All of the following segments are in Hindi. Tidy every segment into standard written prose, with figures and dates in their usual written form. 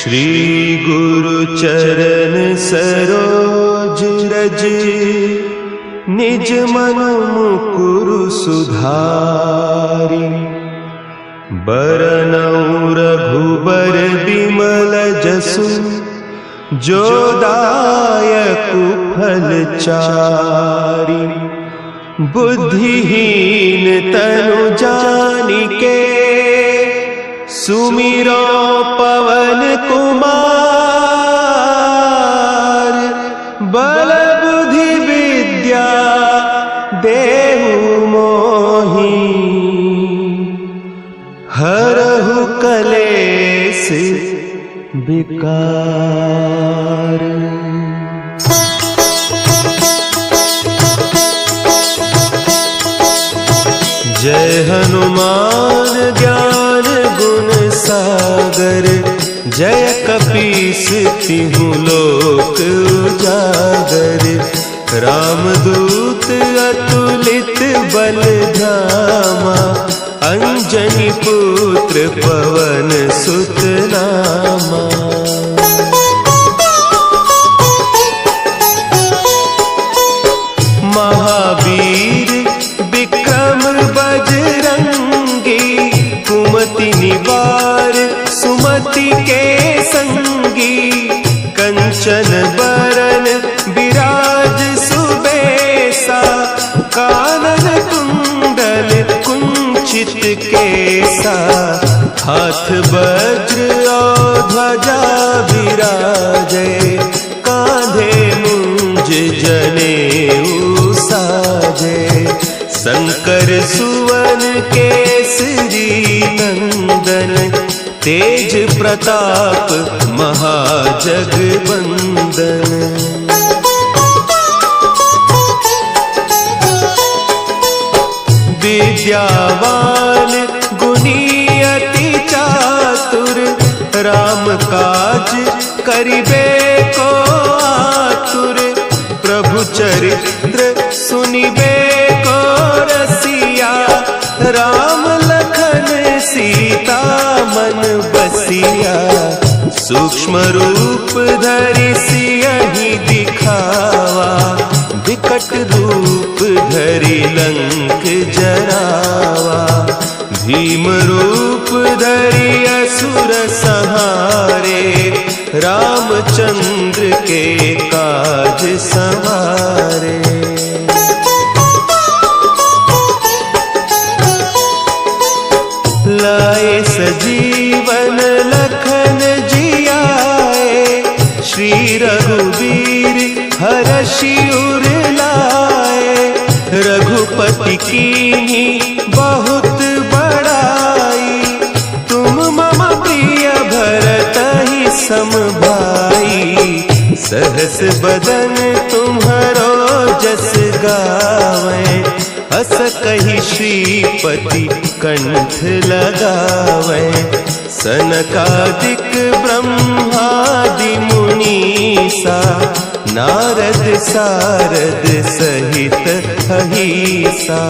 श्री गुरु चरण सरोज रज, निज मन मुकुरु सुधारि। बरनउँ रघुबर बिमल जसु, जो दायकु फल चारि। बुद्धिहीन तनु जानिके, सुमिरो पवन कुमार। बल बुद्धि विद्या देहु मोहि, हरहु कलेस विकार। जय हनुमान ज्ञान गुण सागर, जय कपीस तिहु लोक उजागर। रामदूत अतुलित बल धामा, अंजनी पुत्र पवन सुत नामा। महावीर विक्रम बजरंगी, कुमति निवार सुमति के संगी। कंचन बरन विराज सुबेसा, कानन कुंडल कुंचित केसा। हाथ वज्र और ध्वजा विराजे, कांधे मुंज जनेऊ साजे। शंकर सुवन केसरी नंदन, तेज प्रताप महाजगवंदन। विद्यावान गुणी अति चातुर, राम काज करिबे को आतुर। प्रभु चरित्र सुनिबे को रसिया, राम लखन सीता मन बसिया। सूक्ष्म रूप धरि सियहि दिखावा, विकट रूप धरि लंक जरावा। भीम रूप धरि असुर संहारे, रामचंद्र के काज संवारे। लाए सजीवन लखन जियाए, श्री रघुवीर हरषि उर लाए। रघुपति कीन्ही बहुत बड़ाई, तुम मम प्रिय भरतहि सम भाई। सहस बदन तुम्हरो जस गावें, अस कहि श्रीपति कंठ लगावें। सनकादिक ब्रह्मादि मुनीसा, नारद सारद सहित अहीसा।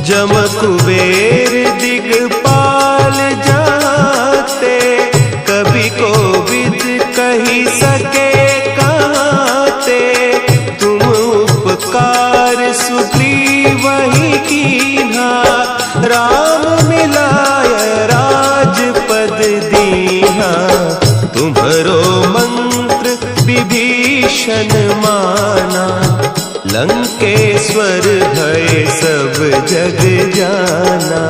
जम कुबेर दिगपाल जाते, कवि कोविद कहि सके कहते। तुम उपकार सुग्रीवहि कीन्हा, राम मिलाय राजपद दीन्हा। तुम्हरो मंत्र विभीषण माना, लंकेश्वर भय सब जग जाना।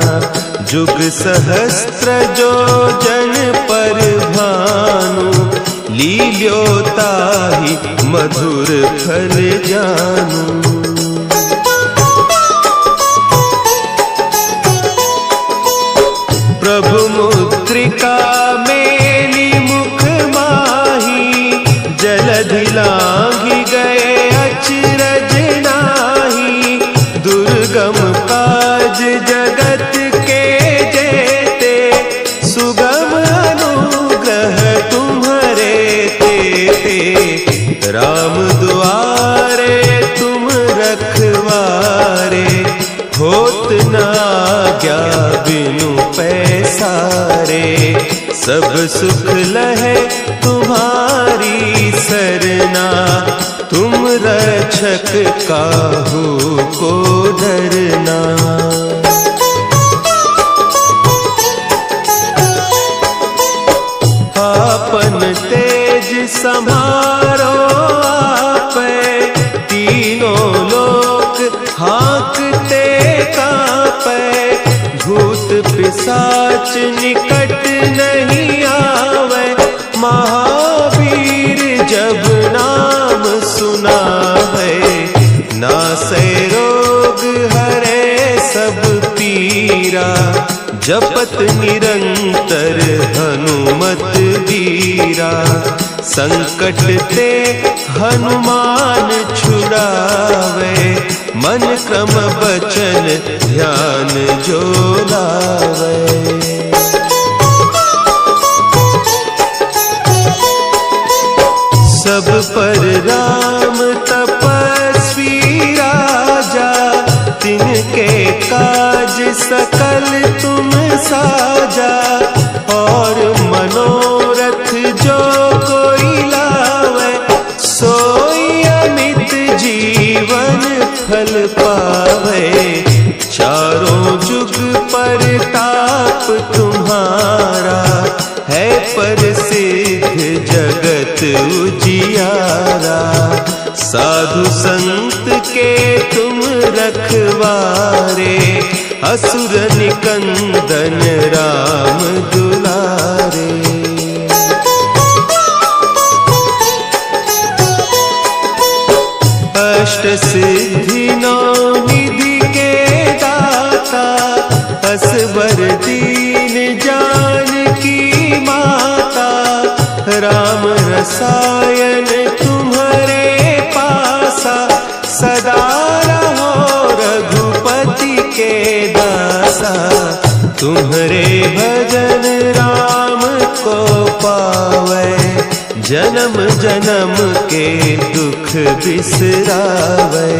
जुग सहस्त्र जो जन पर भानु, लील्योताहि मधुर फल जानू। प्रभु मुद्रिका मेली मुख माही, जलधि लांघि गए अचरज नाही। दुर्गम काज जगत के जेते, सुगम अनुग्रह तुम्हरे तेते। राम दुआरे तुम रखवारे, होत न आज्ञा बिनु पैसारे, सब सुख लहे तुम्हारी सरना, तुम रक्षक काहू को डरना। आपन तेज सम्हारो आपे, तीनों लोक हाँकते कांपे, भूत पिशाच निकट नहीं आवे, महावीर जब नाम सुनावे, नासै रोग हरे सब पीरा, जपत निरंतर हनुमत बीरा, संकट ते हनुमान छुड़ावे, मन क्रम बचन ध्यान जो लावे। सब पर राम तपस्वी राजा, तिनके काज सकल तुम साजा, और मनोरथ जो कोई लावे, सोई अमित जीवन फल पावे, चारों जुग परताप तुम्हारा, है प्रसिद्ध जगत उजियारा, साधु संत के तुम रखवारे, असुर निकंदन राम दुलारे। अष्ट सिद्धि नौ निधि के दाता, असवर दीन जानकी माता, राम रसायन तुम्हारे पासा, सदा रहो रघुपति के दासा, तुम्हारे भजन राम को पावे, जन्म जन्म के दुख बिसरावे,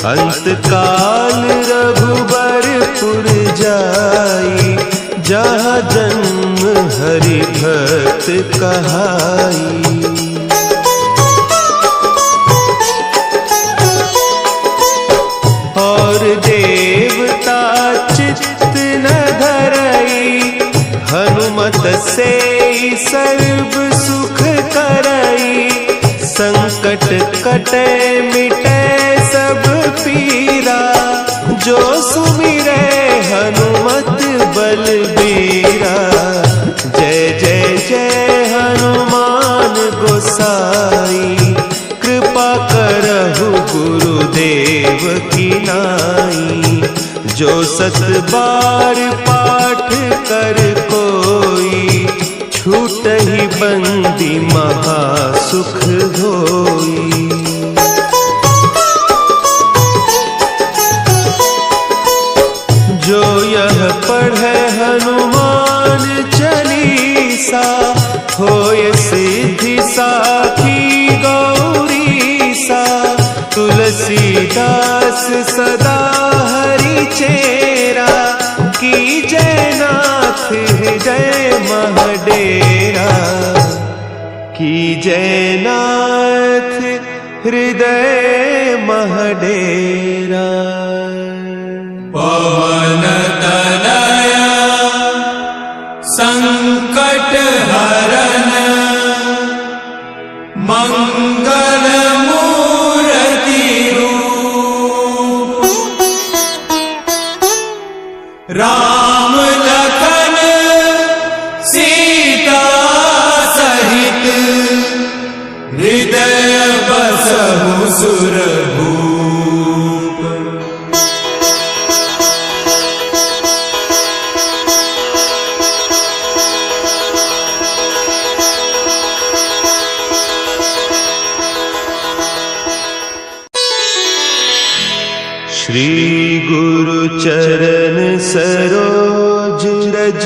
अंत काल रघुबरपुर जाई, जहाँ जन्म हरि भक्त कहाई। और देवता चित्त न धरई, हनुमत से सर्व सुख करई, संकट कटे मिटे सब पीरा, जो सुमिरे हनुमत बलबीरा। जय जय जय हनुमान गोसाई, कृपा करहु गुरुदेव की नाई, जो सत बार पाठ कर कोई, छूटहि बंदी महासुख होई। जो यह पढ़े हनुमान चालीसा, होय सिद्धि साखी गौरीसा, तुलसीदास सदा हरि चेरा, की जय नाथ हृदय महडेरा, की जय नाथ हृदय महडेरा। पवन तनया संकट हरन, मंगल मूर्ति रूप, राम लखन सीता सहित, हृदय बसहु सुरभूप। श्री गुरु चरण सरोज रज,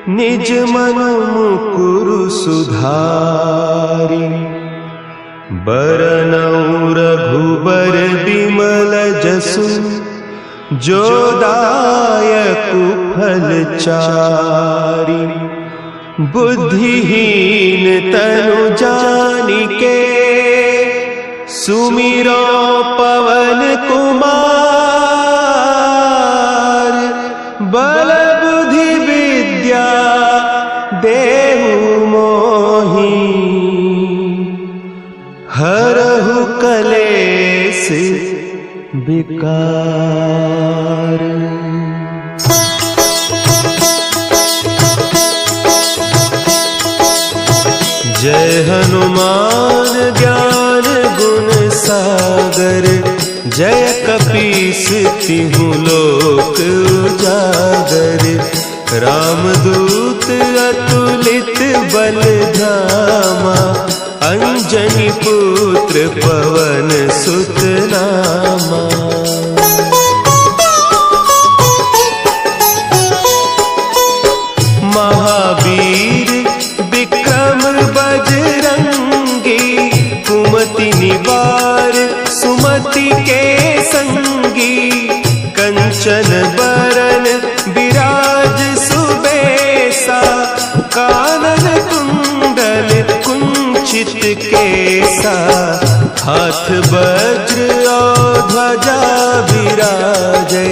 निज मन मुकुरु सुधारि, बरनउँ रघुबर बिमल जसु, जो दायक फलचारी। बुद्धिहीन तनु जानिके सुमिरो पवन कुमार। बल बुद्धि विद्या देहु मोहि हरहु कलेस विकार। जय हनुमान ज्ञान गुण सागर। जय कपीस तिहु लोक उजागर। रामदूत अतुलित बल धामा। अंजनी पुत्र पवन सुत नामा। महावीर विक्रम बजरंगी। कुमति निवार सुमति के संगी। कंचन बरन विराज सुबेसा। कानन कुंडल कुंचित केसा। हाथ वज्र और ध्वजा विराजे।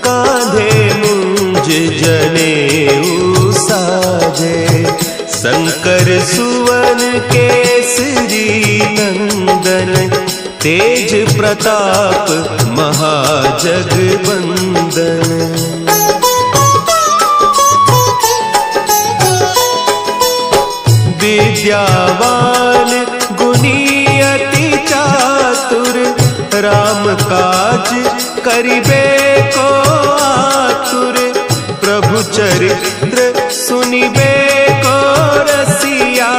कांधे मुंज जनेऊ साजे। शंकर सुवन केसरी नंदन। तेज प्रताप महाजगवंदन। विद्यावान गुणी अति चातुर। राम काज करिबे को आतुर। प्रभु चरित्र सुनिबे को रसिया।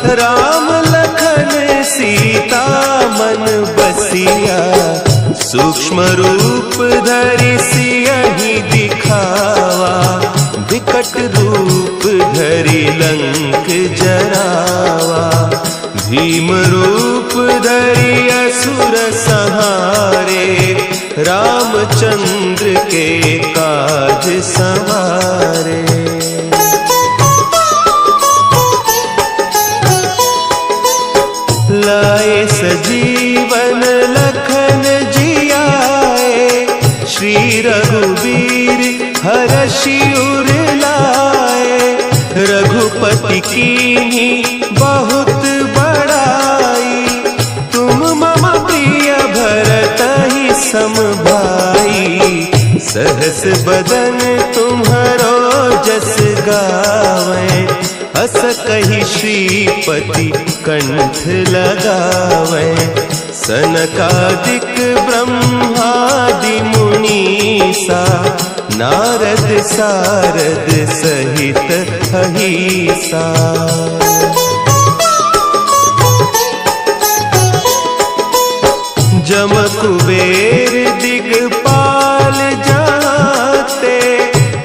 राम लखन सीता मन बसिया। सूक्ष्म रूप धरि सियहि दिखावा। विकट रूप धरि लंक जरावा। भीम रूप धरि असुर संहारे। रामचंद्र के काज संवारे। लाए सजीवन लखन जियाए। श्री रघुवीर हरषि उर लाए। रघुपति कीन्ही बहुत बड़ाई। तुम मम प्रिय भरतहि सम भाई। सहस बदन तुम्हरो जस गावें। हस कहि श्रीपति कंठ लगावें। सनकादिक ब्रह्मादि मुनीसा। नारद सारद सहित अहीसा। जम कुबेर दिगपाल जाते।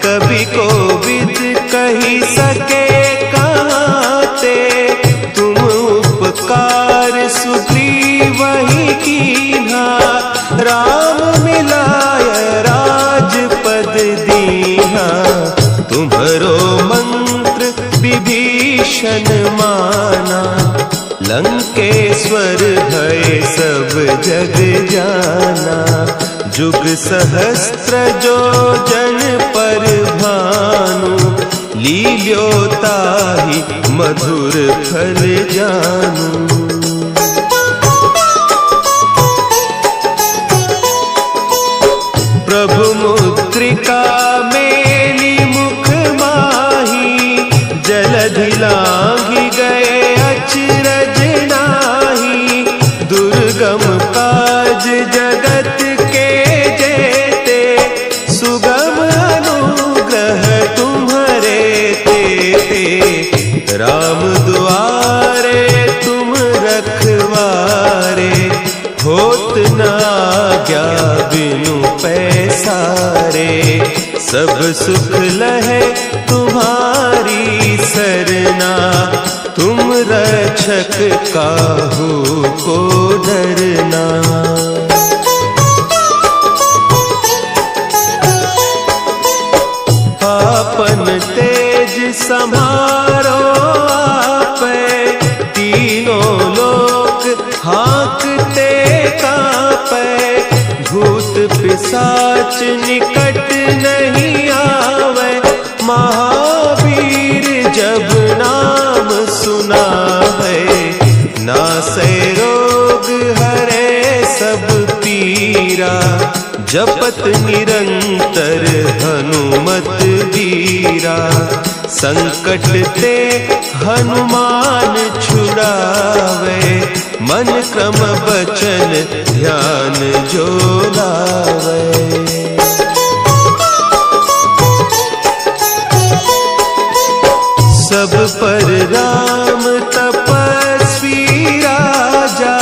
कवि कोविद कही सके कहते। तुम उपकार सुग्रीवहि कीन्हा। राम मिलाय राजपद दीन्हा। तुम्हरो मंत्र विभीषण माना। लंकेश्वर भय सब जग जाना। जुग सहस्त्र जो जन पर भानु। लील्योताहि मधुर फल जानू। प्रभु मुद्रिका मेली मुख माही। जलधि लांघि गए अचरज नाही। दुर्गम काज जगत के जेते। सुगम अनुग्रह तुम्हरे तेते। राम दुआरे तुम रखवारे। होत न आज्ञा बिनु पैसारे। सब सुख लहे तुम्हारी सरना। तुम रक्षक काहू को डरना। संभारो आपे, तीनों लोक हाँकते कांपे, भूत पिशाच निकट नहीं आवे, महावीर जब नाम सुनावे, नासे रोग हरे सब पीरा, जपत निरंतर हनुमत वीरा, संकट ते हनुमान छुड़ावे, मन क्रम बचन ध्यान जो लावे। सब पर राम तपस्वी राजा,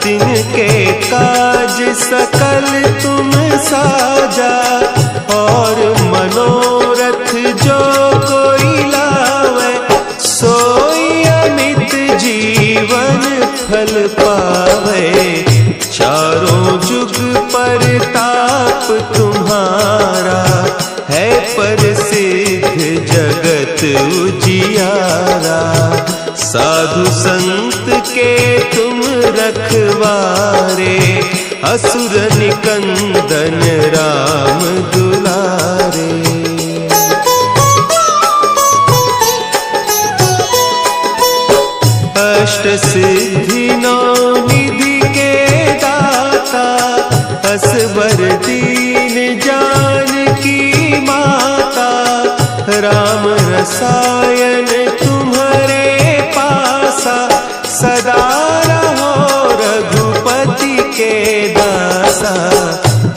तिनके काज सकल तुम साजा, और मनोरथ जो कोई लावे, सोई अमित जीवन फल पावे, चारों जुग परताप तुम्हारा, है प्रसिद्ध जगत उजियारा, साधु संत के तुम रखवारे, असुर निकंदन राम दुलारे। अष्ट सिद्धि नौ निधि के दाता, असवर दीन जानकी माता, राम रसायन तुम्हारे पासा, सदा रहो रघुपति के दासा,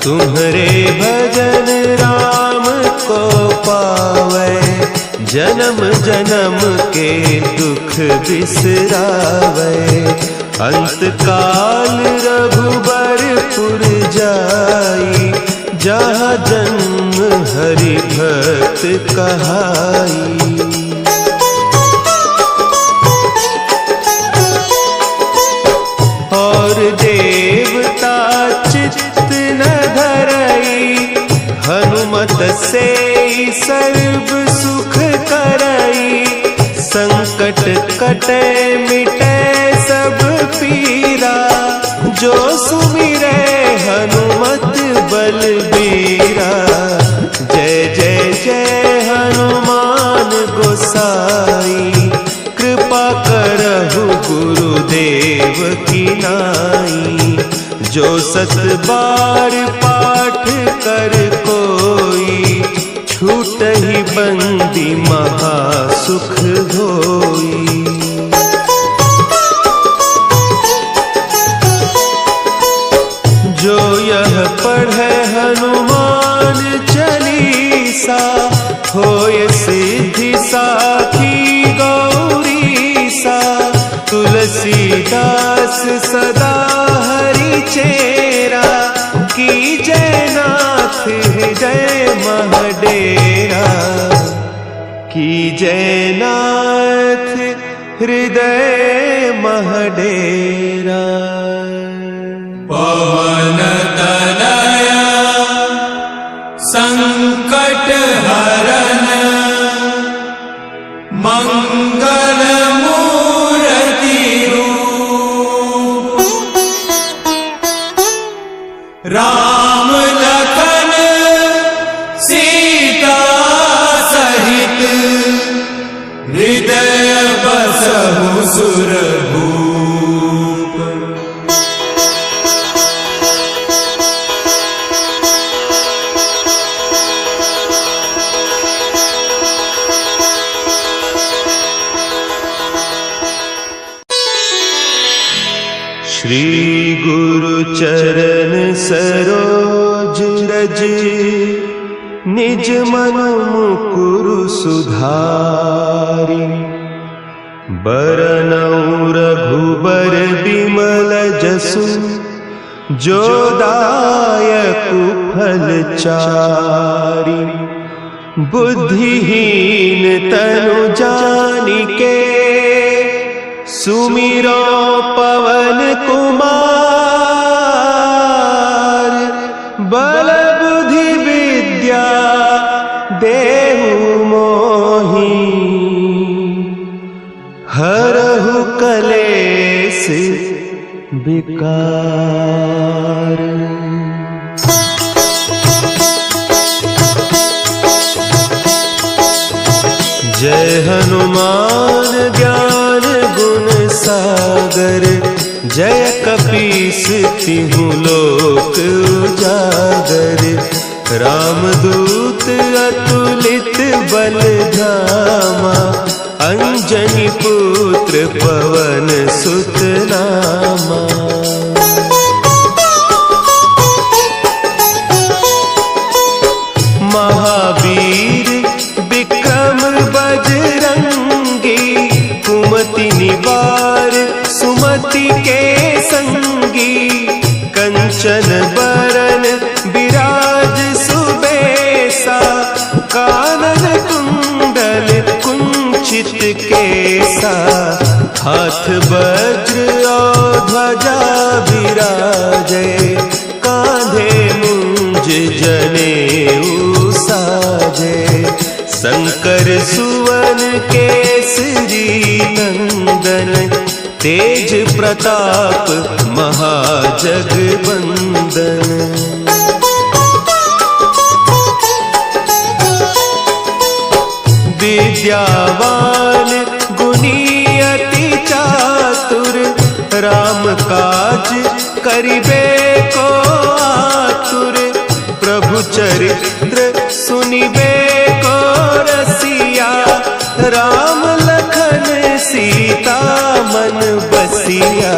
तुम्हारे भजन राम को पावे, जन्म जन्म के दुख बिसरावे, अंत काल रघुबरपुर जाई, जहाँ जन्म हरि भक्त कहाई। और देवता चित्त न धरई, हनुमत से सर्व सुख करई, संकट कटे मिटे सब पीरा, जो सुमिरे हनुमत बलबीरा, जय जय जय हनुमान गोसाई, कृपा करहु गुरुदेव की नाई, जो सत बार पाठ कर कोई, छूट ही बंदी महासुख होई। जो यह पढ़े हनुमान चालीसा, होय सिद्धि साखी गौरीसा, तुलसीदास सदा हरि चेरा, की जय नाथ हृदय महडेरा, की जय नाथ हृदय महडेरा। पवन तनया संकट हरन, मंगल मूर्ति रूप, राम लखन सीता सहित, हृदय बसहु सुरभूप। श्री गुरु चरण सरोज रज, निज मन मुकुरु सुधारि, बरनउँ रघुबर बिमल जसु, जो दायकु फल चारि, बुद्धिहीन तनु जानिके, सुमिरो पवन कुमार, बल बुद्धि विद्या देहु मोहि। विकार। जय हनुमान ज्ञान गुण सागर, जय कपीस तिहु लोक उजागर। रामदूत अतुलित बल धामा, अंजनी पुत्र पवन सुत नामा। महावीर विक्रम बजरंगी, कुमति निवार सुमति के संगी। कंचन बरन विराज सुबेसा, कानन कुंडल कुंचित केसा। हाथ वज्र और ध्वजा विराजे, कांधे मुंज जनेऊ साजे। शंकर सुवन केसरी नंदन, तेज प्रताप महाजगवंदन। विद्यावान गुणी अति चातुर, राम काज करिबे को आतुर। प्रभु चरित्र सुनिबे को रसिया, राम लखन सीता मन बसिया।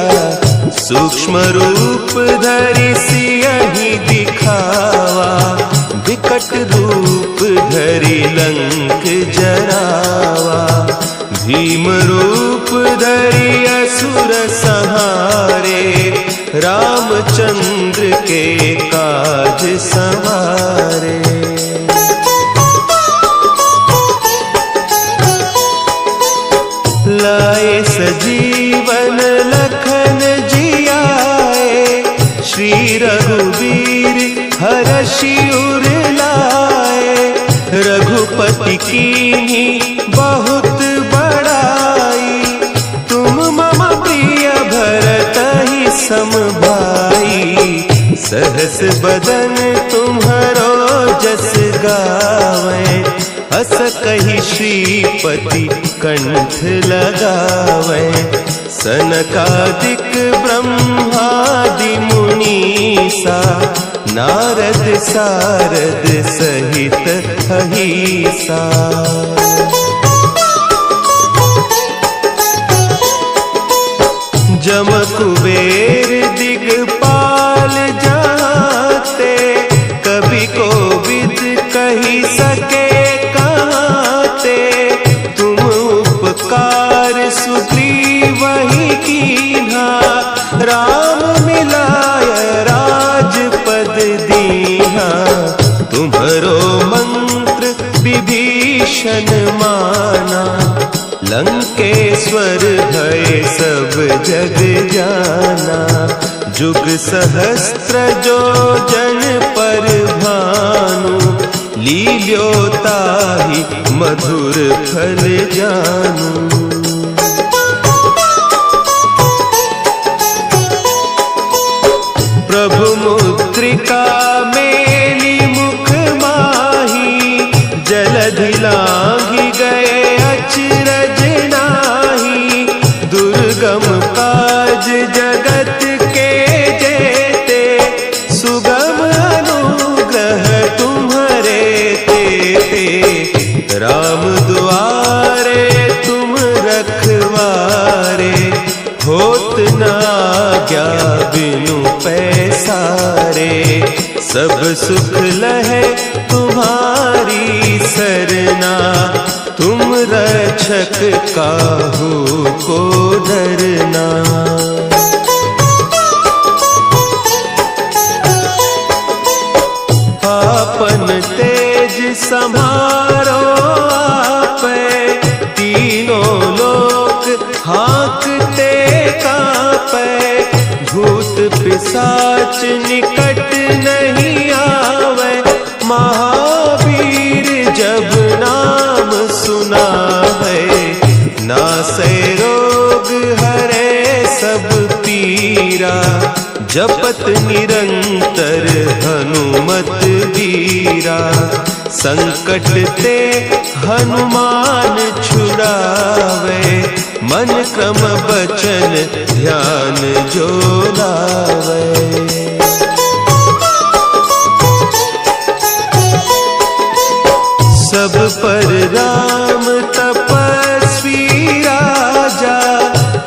सूक्ष्म रूप धरि सियहि दिखावा, विकट रूप धरि लंक जरावा। भीम रूप धरि असुर संहारे, रामचंद्र के काज संवारे। लाए सजीवन लखन जियाए, श्री रघुवीर हरषि उर लाए। रघुपति कीन्ही बहुत बड़ाई, तुम मम प्रिय भरतहि सम भाई। सहस बदन तुम्हरो जस गावें, हस कहि श्रीपति कंठ लगावें। सनकादिक ब्रह्मादि मुनीसा, नारद सारद सहित अहीसा। जम कुबेर दिगपाल जाते, कवि कोविद कही सके कहते। तुम उपकार सुग्रीवहि कीन्हा, राम मिलाय राजपद दीन्हा। तुम्हरो मंत्र विभीषण माना, लंकेश्वर भय सब जग जाना। जुग सहस्त्र जो जन पर भानु, लील्योताहि मधुर फल जानू। प्रभु मुद्रिका मेली मुख माही, जलधि लांघि गए अचरज नाही। दुर्गम काज जगत के जेते, सुगम अनुग्रह तुम्हरे तेते। राम दुआरे तुम रखवारे, होत न आज्ञा बिनु पैसारे। सब सुख लहे तुम्हारी सरना, तुम रक्षक काहू को डरना। आपन तेज समारो आपे, तीनों लोक हाँकते कांपे। भूत पिशाच निकट नहीं आवे, महावीर जब नाम सुना है। नासै रोग हरे सब पीरा, जपत निरंतर हनुमत वीरा। संकट ते हनुमान छुड़ावे, मन क्रम बचन ध्यान जो लावे। सब पर राम तपस्वी राजा,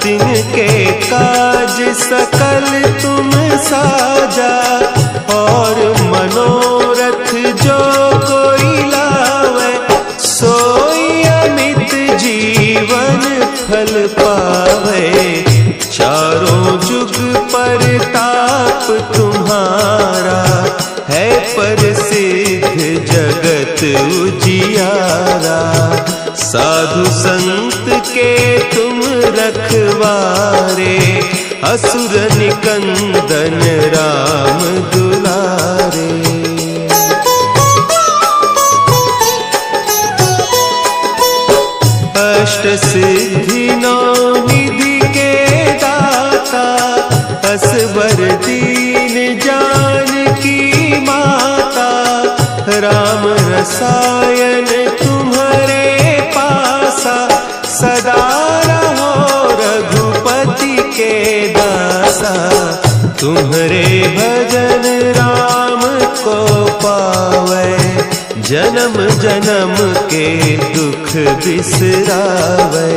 तिनके काज सकल तुम साजा। और मनोरथ जो कोई लावे, सोई अमित जीवन फल पावे। चारों जुग परताप तुम्हारा, है प्रसिद्ध जगत उजियारा। साधु संत के तुम रखवारे, असुर निकंदन राम दुलारे। अष्ट सिद्धि नौ निधि के दाता, असवर दीन जानकी माता। राम रसायन तुम्हारे पासा, सदा रहो रघुपति के दासा। तुम्हारे भजन राम को पावे, जन्म जन्म के दुख बिसरावे।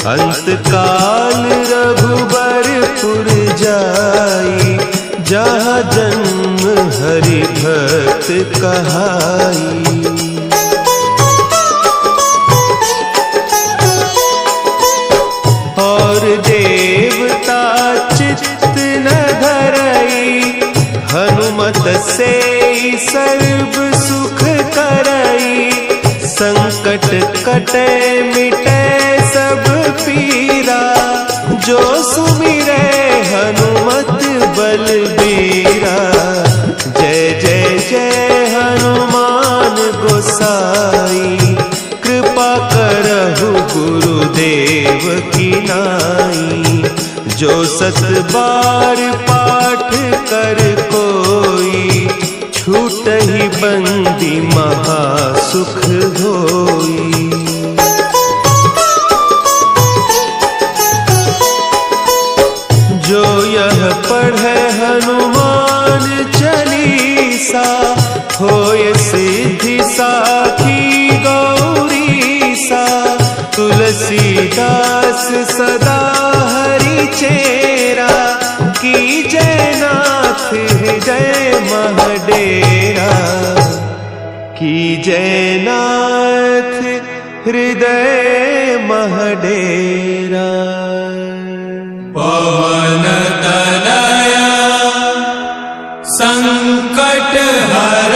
अंत काल रघुबरपुर जाई, जहाँ जन्म हरि भक्त कहाई। और देवता चित्त न धरई, हनुमत से सर्व सुख करई। संकट कटे मिटे सब पीरा, जो सुमिरे हनुमत बलबीरा। जय जय जय हनुमान गोसाई, कृपा करहु गुरुदेव की नाई। जो सत बार पाठ कर कोई, छूटहि बंदी महासुख होई। जो यह पढ़े हनुमान चालीसा, होय सिद्धि साखी गौरीसा। तुलसीदास सदा हरि चेरा, कीजय नाथ हृदय महडेरा। कीजय नाथ हृदय महडेरा। पवन तनया संकट हर